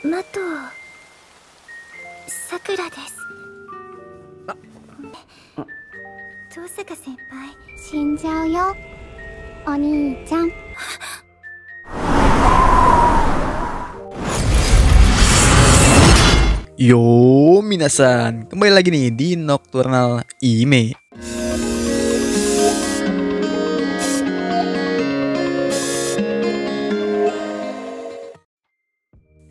マトさくらです。遠坂先輩、死んじゃうよ、お兄ちゃん。Yo minasan, kembali lagi nih di Nocturnal Ime.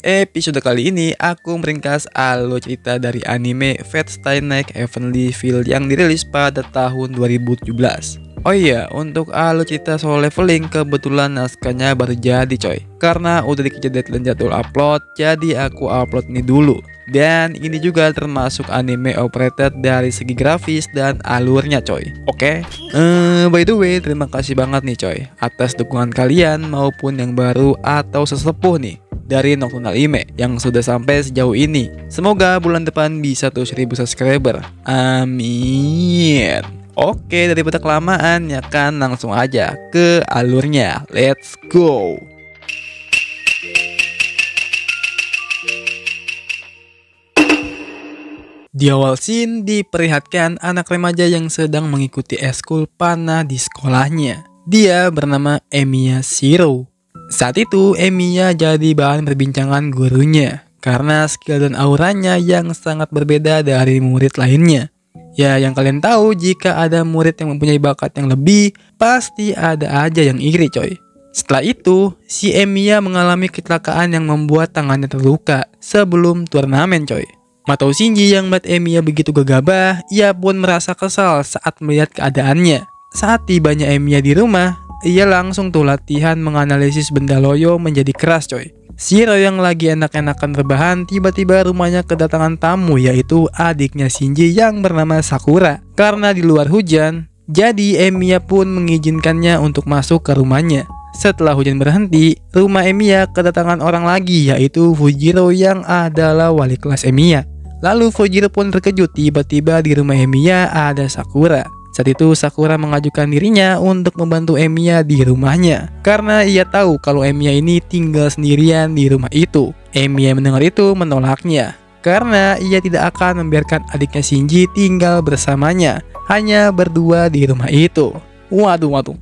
Episode kali ini aku meringkas alur cerita dari anime Fate Stay Night Heavenly Field yang dirilis pada tahun 2017. Oh iya, untuk alur cerita soal leveling kebetulan naskahnya baru jadi coy. Karena udah dikejar deadline jadwal upload, jadi aku upload ini dulu. Dan ini juga termasuk anime operated dari segi grafis dan alurnya coy. Oke. By the way, terima kasih banget nih coy atas dukungan kalian maupun yang baru atau sesepuh nih dari Nocturnal Ime yang sudah sampai sejauh ini. Semoga bulan depan bisa tuh 1000 subscriber. Amin. Oke, daripada kelamaan ya kan, langsung aja ke alurnya. Let's go. Di awal scene diperlihatkan anak remaja yang sedang mengikuti eskul panah di sekolahnya. Dia bernama Emiya Shiro. Saat itu Emiya jadi bahan perbincangan gurunya karena skill dan auranya yang sangat berbeda dari murid lainnya. Ya, yang kalian tahu, jika ada murid yang mempunyai bakat yang lebih, pasti ada aja yang iri coy. Setelah itu, si Emiya mengalami kecelakaan yang membuat tangannya terluka sebelum turnamen coy. Matau Shinji yang melihat Emiya begitu gegabah, ia pun merasa kesal saat melihat keadaannya. Saat tibanya Emiya di rumah, ia langsung tuh latihan menganalisis benda loyo menjadi keras coy. Shiro yang lagi enak-enakan rebahan, tiba-tiba rumahnya kedatangan tamu, yaitu adiknya Shinji yang bernama Sakura. Karena di luar hujan, jadi Emiya pun mengizinkannya untuk masuk ke rumahnya. Setelah hujan berhenti, rumah Emiya kedatangan orang lagi, yaitu Fujiro yang adalah wali kelas Emiya. Lalu Fujiro pun terkejut tiba-tiba di rumah Emiya ada Sakura. Saat itu Sakura mengajukan dirinya untuk membantu Emiya di rumahnya karena ia tahu kalau Emiya ini tinggal sendirian di rumah itu. Emiya mendengar itu menolaknya karena ia tidak akan membiarkan adiknya Shinji tinggal bersamanya, hanya berdua di rumah itu. Waduh.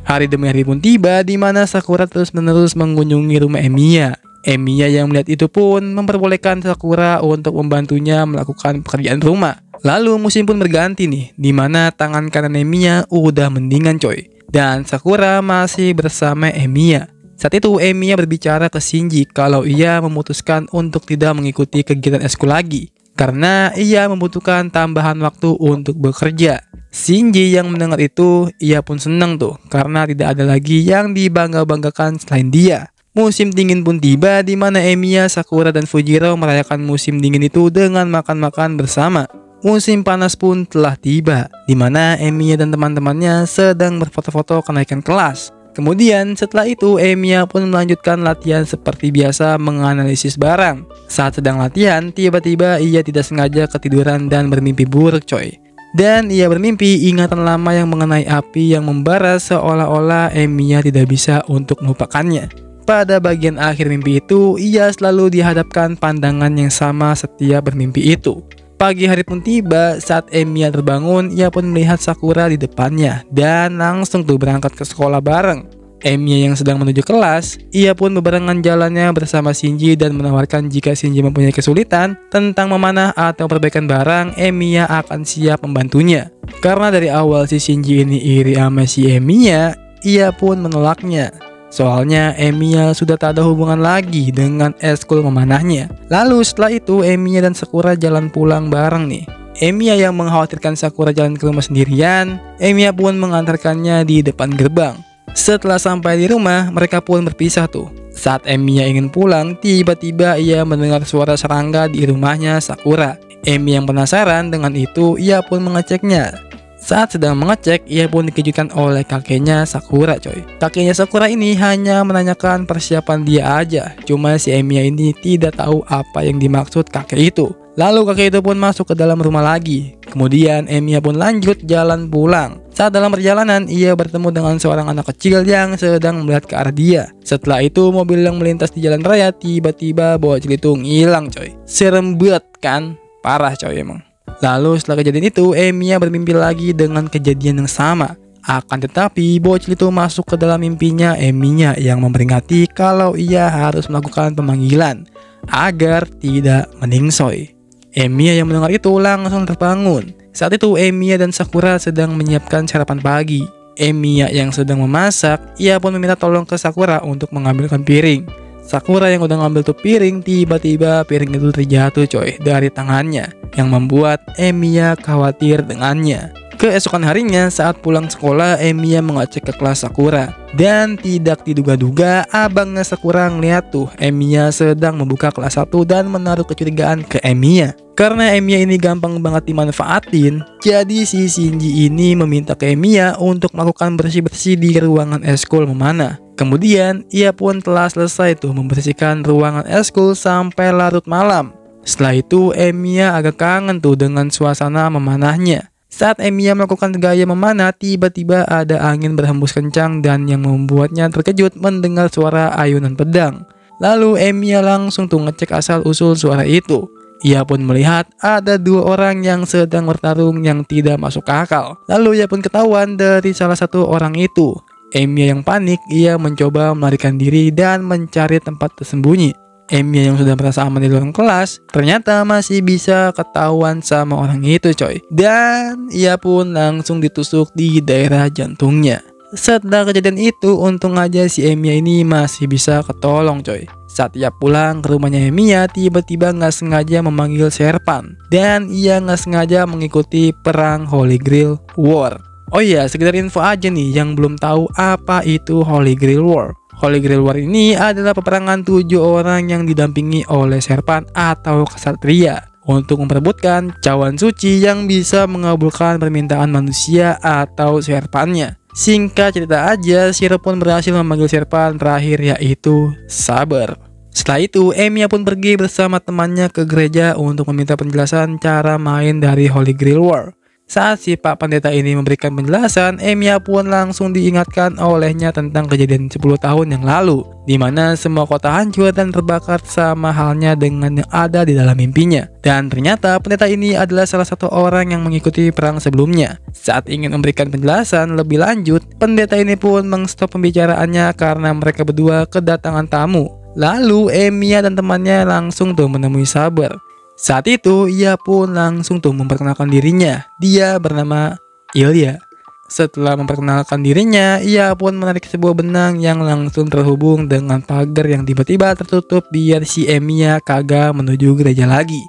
Hari demi hari pun tiba di mana Sakura terus-menerus mengunjungi rumah Emiya. Emiya yang melihat itu pun memperbolehkan Sakura untuk membantunya melakukan pekerjaan rumah. Lalu musim pun berganti nih, di mana tangan kanan Emiya udah mendingan coy. Dan Sakura masih bersama Emiya. Saat itu Emiya berbicara ke Shinji kalau ia memutuskan untuk tidak mengikuti kegiatan eskul lagi karena ia membutuhkan tambahan waktu untuk bekerja. Shinji yang mendengar itu, ia pun senang tuh karena tidak ada lagi yang dibangga-banggakan selain dia. Musim dingin pun tiba di mana Emiya, Sakura, dan Fujiro merayakan musim dingin itu dengan makan-makan bersama. Musim panas pun telah tiba di mana Emiya dan teman-temannya sedang berfoto-foto kenaikan kelas. Kemudian setelah itu Emiya pun melanjutkan latihan seperti biasa menganalisis barang. Saat sedang latihan, tiba-tiba ia tidak sengaja ketiduran dan bermimpi buruk coy. Dan ia bermimpi ingatan lama yang mengenai api yang membara seolah-olah Emiya tidak bisa untuk melupakannya. Pada bagian akhir mimpi itu, ia selalu dihadapkan pandangan yang sama setiap bermimpi itu. Pagi hari pun tiba, saat Emiya terbangun, ia pun melihat Sakura di depannya dan langsung tuh berangkat ke sekolah bareng. Emiya yang sedang menuju kelas, ia pun bebarengan jalannya bersama Shinji dan menawarkan jika Shinji mempunyai kesulitan tentang memanah atau perbaikan barang, Emiya akan siap membantunya. Karena dari awal si Shinji ini iri sama si Emiya, ia pun menolaknya. Soalnya Emiya sudah tak ada hubungan lagi dengan eskul memanahnya. Lalu setelah itu Emiya dan Sakura jalan pulang bareng nih. Emiya yang mengkhawatirkan Sakura jalan ke rumah sendirian, Emiya pun mengantarkannya di depan gerbang. Setelah sampai di rumah, mereka pun berpisah tuh. Saat Emiya ingin pulang, tiba-tiba ia mendengar suara serangga di rumahnya Sakura. Emiya yang penasaran dengan itu, ia pun mengeceknya. Saat sedang mengecek, ia pun dikejutkan oleh kakeknya Sakura coy. Kakeknya Sakura ini hanya menanyakan persiapan dia aja. Cuma si Emiya ini tidak tahu apa yang dimaksud kakek itu. Lalu kakek itu pun masuk ke dalam rumah lagi. Kemudian Emiya pun lanjut jalan pulang. Saat dalam perjalanan, ia bertemu dengan seorang anak kecil yang sedang melihat ke arah dia. Setelah itu mobil yang melintas di jalan raya tiba-tiba bocil itu ngilang coy. Serem banget kan? Parah coy emang. Lalu setelah kejadian itu, Emiya bermimpi lagi dengan kejadian yang sama. Akan tetapi bocil itu masuk ke dalam mimpinya Emiya yang memperingati kalau ia harus melakukan pemanggilan agar tidak meningsoy. Emiya yang mendengar itu langsung terbangun. Saat itu Emiya dan Sakura sedang menyiapkan sarapan pagi. Emiya yang sedang memasak, ia pun meminta tolong ke Sakura untuk mengambilkan piring. Sakura yang udah ngambil tuh piring, tiba-tiba piring itu terjatuh coy dari tangannya, yang membuat Emiya khawatir dengannya. Keesokan harinya saat pulang sekolah, Emiya mengecek ke kelas Sakura. Dan tidak diduga-duga abangnya Sakura ngeliat tuh Emiya sedang membuka kelas 1 dan menaruh kecurigaan ke Emiya. Karena Emiya ini gampang banget dimanfaatin, jadi si Shinji ini meminta ke Emiya untuk melakukan bersih-bersih di ruangan eskul memanah. Kemudian ia pun telah selesai tuh membersihkan ruangan eskul sampai larut malam. Setelah itu Emiya agak kangen tuh dengan suasana memanahnya. Saat Emiya melakukan gaya memanah, tiba-tiba ada angin berhembus kencang dan yang membuatnya terkejut mendengar suara ayunan pedang. Lalu Emiya langsung tuh ngecek asal-usul suara itu. Ia pun melihat ada dua orang yang sedang bertarung yang tidak masuk akal. Lalu ia pun ketahuan dari salah satu orang itu. Emiya yang panik, ia mencoba melarikan diri dan mencari tempat tersembunyi. Emiya yang sudah merasa aman di ruang kelas, ternyata masih bisa ketahuan sama orang itu coy. Dan ia pun langsung ditusuk di daerah jantungnya. Setelah kejadian itu, untung aja si Emiya ini masih bisa ketolong coy. Saat ia pulang ke rumahnya Emiya, tiba-tiba nggak sengaja memanggil Serpan. Dan ia nggak sengaja mengikuti perang Holy Grail War. Oh iya, sekedar info aja nih yang belum tahu apa itu Holy Grail War. Holy Grail War ini adalah peperangan 7 orang yang didampingi oleh Serpan atau kesatria untuk memperebutkan cawan suci yang bisa mengabulkan permintaan manusia atau Serpannya. Singkat cerita aja, Shiro pun berhasil memanggil Serpan terakhir yaitu Saber. Setelah itu, Emiya pun pergi bersama temannya ke gereja untuk meminta penjelasan cara main dari Holy Grail War. Saat si Pak Pendeta ini memberikan penjelasan, Emiya pun langsung diingatkan olehnya tentang kejadian 10 tahun yang lalu, di mana semua kota hancur dan terbakar sama halnya dengan yang ada di dalam mimpinya. Dan ternyata pendeta ini adalah salah satu orang yang mengikuti perang sebelumnya. Saat ingin memberikan penjelasan lebih lanjut, pendeta ini pun mengstop pembicaraannya karena mereka berdua kedatangan tamu. Lalu Emiya dan temannya langsung tuh menemui Saber. Saat itu ia pun langsung tuh memperkenalkan dirinya. Dia bernama Ilya. Setelah memperkenalkan dirinya, ia pun menarik sebuah benang yang langsung terhubung dengan pagar yang tiba-tiba tertutup biar si Emiya kagak menuju gereja lagi.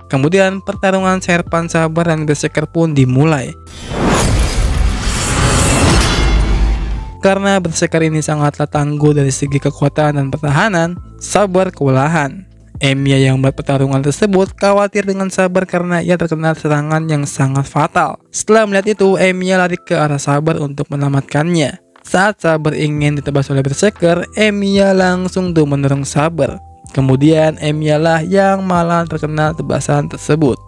Kemudian pertarungan Serpan, Saber, dan Berserker pun dimulai. Karena Berserker ini sangatlah tangguh dari segi kekuatan dan pertahanan, Saber kewalahan. Emiya yang melihat pertarungan tersebut khawatir dengan Saber karena ia terkena serangan yang sangat fatal. Setelah melihat itu, Emiya lari ke arah Saber untuk menyelamatkannya. Saat Saber ingin ditebas oleh Berserker, Emiya langsung tuh mendorong Saber. Kemudian Emiya lah yang malah terkena tebasan tersebut.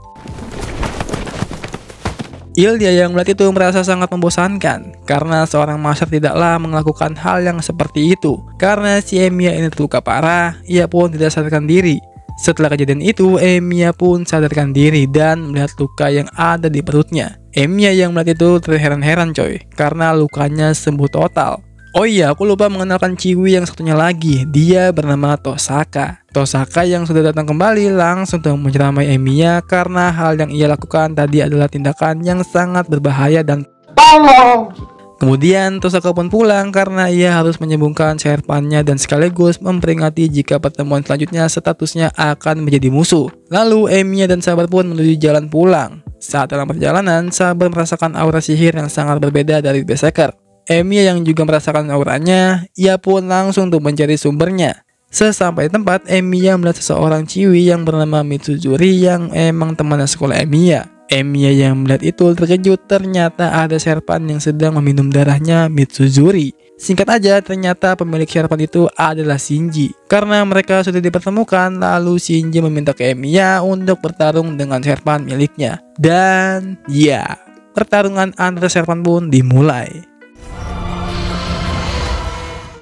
Ilya yang melihat itu merasa sangat membosankan karena seorang master tidaklah melakukan hal yang seperti itu. Karena si Emiya ini terluka parah, ia pun tidak sadarkan diri. Setelah kejadian itu, Emiya pun sadarkan diri dan melihat luka yang ada di perutnya. Emiya yang melihat itu terheran-heran coy, karena lukanya sembuh total. Oh iya, aku lupa mengenalkan Chiwi yang satunya lagi. Dia bernama Tosaka. Tosaka yang sudah datang kembali langsung menceramai Emiya karena hal yang ia lakukan tadi adalah tindakan yang sangat berbahaya dan tolong. Kemudian Tosaka pun pulang karena ia harus menyembuhkan Serpannya dan sekaligus memperingati jika pertemuan selanjutnya statusnya akan menjadi musuh. Lalu Emiya dan Saber pun menuju jalan pulang. Saat dalam perjalanan, Saber merasakan aura sihir yang sangat berbeda dari Berserker. Emiya yang juga merasakan auranya, ia pun langsung mencari sumbernya. Sesampai tempat, Emiya melihat seseorang Chiwi yang bernama Mitsuzuri yang emang teman sekolah Emiya. Emiya yang melihat itu terkejut, ternyata ada serpan yang sedang meminum darahnya Mitsuzuri. Singkat aja, ternyata pemilik serpan itu adalah Shinji. Karena mereka sudah dipertemukan, lalu Shinji meminta ke Emiya untuk bertarung dengan serpan miliknya. Dan ya, pertarungan antara serpan pun dimulai.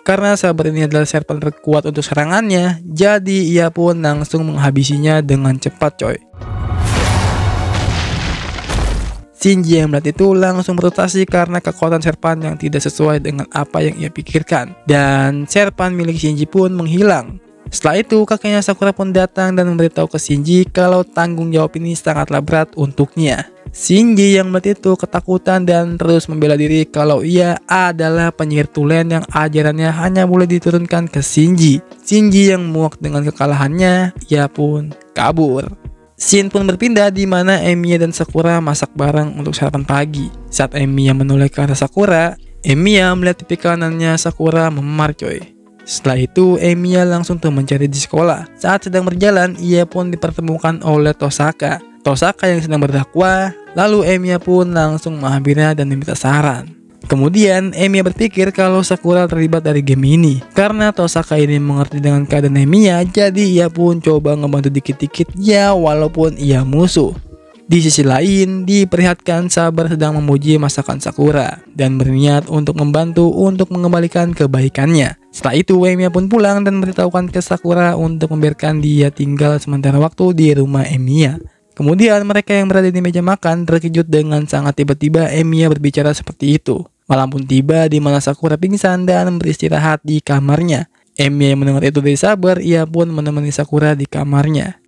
Karena Saber ini adalah serpan terkuat untuk serangannya, jadi ia pun langsung menghabisinya dengan cepat coy. Shinji yang melihat itu langsung berotasi karena kekuatan serpan yang tidak sesuai dengan apa yang ia pikirkan. Dan serpan milik Shinji pun menghilang. Setelah itu kakeknya Sakura pun datang dan memberitahu ke Shinji kalau tanggung jawab ini sangatlah berat untuknya. Shinji yang melihat itu ketakutan dan terus membela diri kalau ia adalah penyihir tulen yang ajarannya hanya boleh diturunkan ke Shinji. Shinji yang muak dengan kekalahannya, ia pun kabur. Scene pun berpindah di mana Emiya dan Sakura masak bareng untuk sarapan pagi. Saat Emiya menoleh ke arah Sakura, Emiya melihat pipi kanannya Sakura memar coy. Setelah itu Emiya langsung mencari di sekolah. Saat sedang berjalan, ia pun dipertemukan oleh Tosaka. Tosaka yang sedang berdakwah, lalu Emiya pun langsung menghampirinya dan meminta saran. Kemudian Emiya berpikir kalau Sakura terlibat dari game ini. Karena Tosaka ini mengerti dengan keadaan Emiya, jadi ia pun coba ngebantu dikit-dikit ya walaupun ia musuh. Di sisi lain, diperlihatkan Saber sedang memuji masakan Sakura dan berniat untuk membantu untuk mengembalikan kebaikannya. Setelah itu Emiya pun pulang dan memberitahukan ke Sakura untuk membiarkan dia tinggal sementara waktu di rumah Emiya. Kemudian mereka yang berada di meja makan terkejut dengan sangat tiba-tiba Emiya berbicara seperti itu. Malam pun tiba di mana Sakura pingsan dan beristirahat di kamarnya. Emiya yang mendengar itu dari Saber, ia pun menemani Sakura di kamarnya.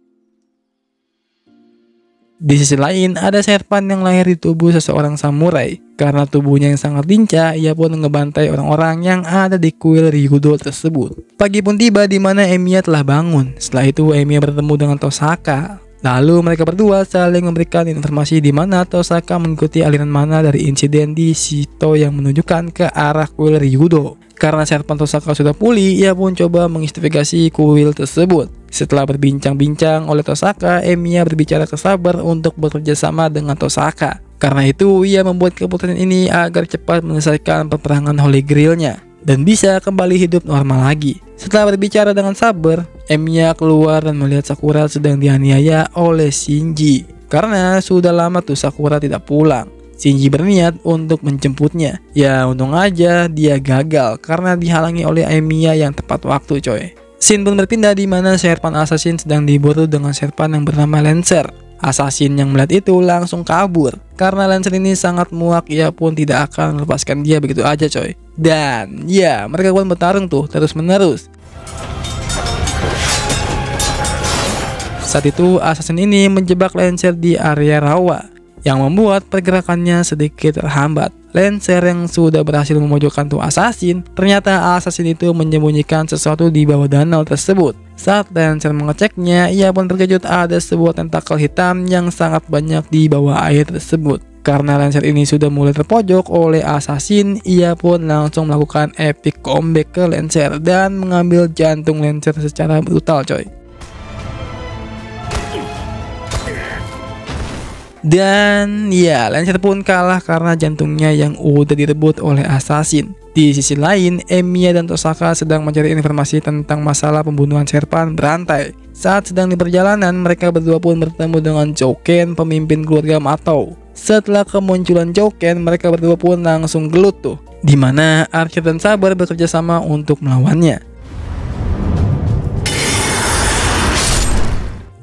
Di sisi lain, ada serpan yang lahir di tubuh seseorang samurai. Karena tubuhnya yang sangat lincah, ia pun ngebantai orang-orang yang ada di kuil Ryudo tersebut. Pagi pun tiba di mana Emiya telah bangun. Setelah itu Emiya bertemu dengan Tosaka. Lalu mereka berdua saling memberikan informasi di mana Tosaka mengikuti aliran mana dari insiden di Shito yang menunjukkan ke arah kuil Ryudo. Karena serpan Tosaka sudah pulih, ia pun coba menginvestigasi kuil tersebut. Setelah berbincang-bincang oleh Tosaka, Emiya berbicara ke Saber untuk bekerja sama dengan Tosaka. Karena itu, ia membuat keputusan ini agar cepat menyelesaikan peperangan Holy Grail-nya dan bisa kembali hidup normal lagi. Setelah berbicara dengan Saber, Emiya keluar dan melihat Sakura sedang dianiaya oleh Shinji. Karena sudah lama tuh Sakura tidak pulang. Shinji berniat untuk menjemputnya. Ya untung aja dia gagal karena dihalangi oleh Emiya yang tepat waktu coy. Scene pun berpindah di mana serpan assassin sedang diburu dengan serpan yang bernama Lancer. Assassin yang melihat itu langsung kabur. Karena Lancer ini sangat muak, ia pun tidak akan melepaskan dia begitu aja coy. Dan ya mereka pun bertarung tuh terus menerus. Saat itu assassin ini menjebak Lancer di area rawa yang membuat pergerakannya sedikit terhambat. Lancer yang sudah berhasil memojokkan tuh assassin, ternyata assassin itu menyembunyikan sesuatu di bawah danau tersebut. Saat Lancer mengeceknya, ia pun terkejut ada sebuah tentakel hitam yang sangat banyak di bawah air tersebut. Karena Lancer ini sudah mulai terpojok oleh assassin, ia pun langsung melakukan epic comeback ke Lancer dan mengambil jantung Lancer secara brutal coy. Dan ya Lancer pun kalah karena jantungnya yang udah direbut oleh assassin. Di sisi lain, Emiya dan Tosaka sedang mencari informasi tentang masalah pembunuhan serpan berantai. Saat sedang di perjalanan, mereka berdua pun bertemu dengan Jouken, pemimpin keluarga Matou. Setelah kemunculan Jouken, mereka berdua pun langsung gelut tuh, di mana Archer dan Saber bekerja sama untuk melawannya.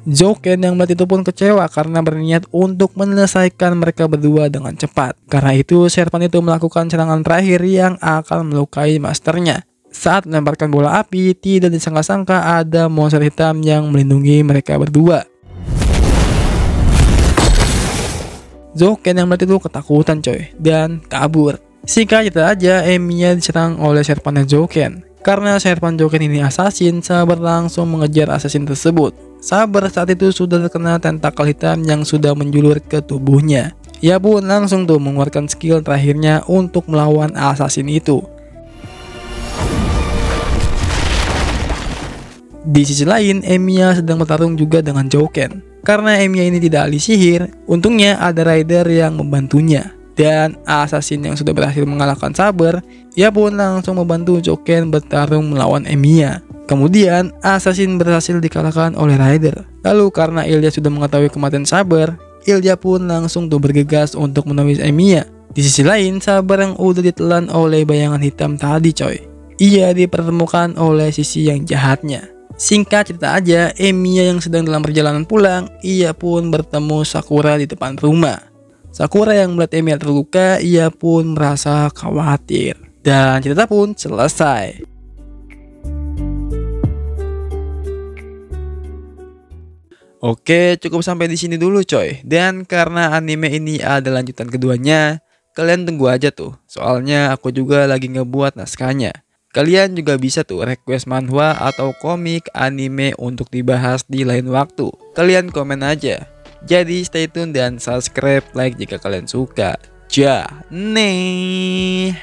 Jouken yang melihat itu pun kecewa karena berniat untuk menyelesaikan mereka berdua dengan cepat. Karena itu serpan itu melakukan serangan terakhir yang akan melukai masternya. Saat melemparkan bola api, tidak disangka-sangka ada monster hitam yang melindungi mereka berdua. Jouken yang melihat itu ketakutan coy dan kabur. Singkat cerita aja, Emiya diserang oleh serpannya Jouken. Karena serpan Jouken ini assassin, Saber langsung mengejar assassin tersebut. Saber saat itu sudah terkena tentakel hitam yang sudah menjulur ke tubuhnya. Ia pun langsung tuh mengeluarkan skill terakhirnya untuk melawan assassin itu. Di sisi lain, Emiya sedang bertarung juga dengan Jouken. Karena Emiya ini tidak ahli sihir, untungnya ada rider yang membantunya. Dan assassin yang sudah berhasil mengalahkan Saber, ia pun langsung membantu Jouken bertarung melawan Emiya. Kemudian, assassin berhasil dikalahkan oleh rider. Lalu karena Ilya sudah mengetahui kematian Saber, Ilya pun langsung bergegas untuk menemui Emiya. Di sisi lain, Saber yang udah ditelan oleh bayangan hitam tadi coy, ia dipertemukan oleh sisi yang jahatnya. Singkat cerita aja, Emiya yang sedang dalam perjalanan pulang, ia pun bertemu Sakura di depan rumah. Sakura yang melihat Emiya terluka, ia pun merasa khawatir. Dan cerita pun selesai. Oke, cukup sampai di sini dulu coy. Dan karena anime ini ada lanjutan keduanya, kalian tunggu aja tuh, soalnya aku juga lagi ngebuat naskahnya. Kalian juga bisa tuh request manhwa atau komik anime untuk dibahas di lain waktu. Kalian komen aja. Jadi stay tune dan subscribe, like jika kalian suka. Nih.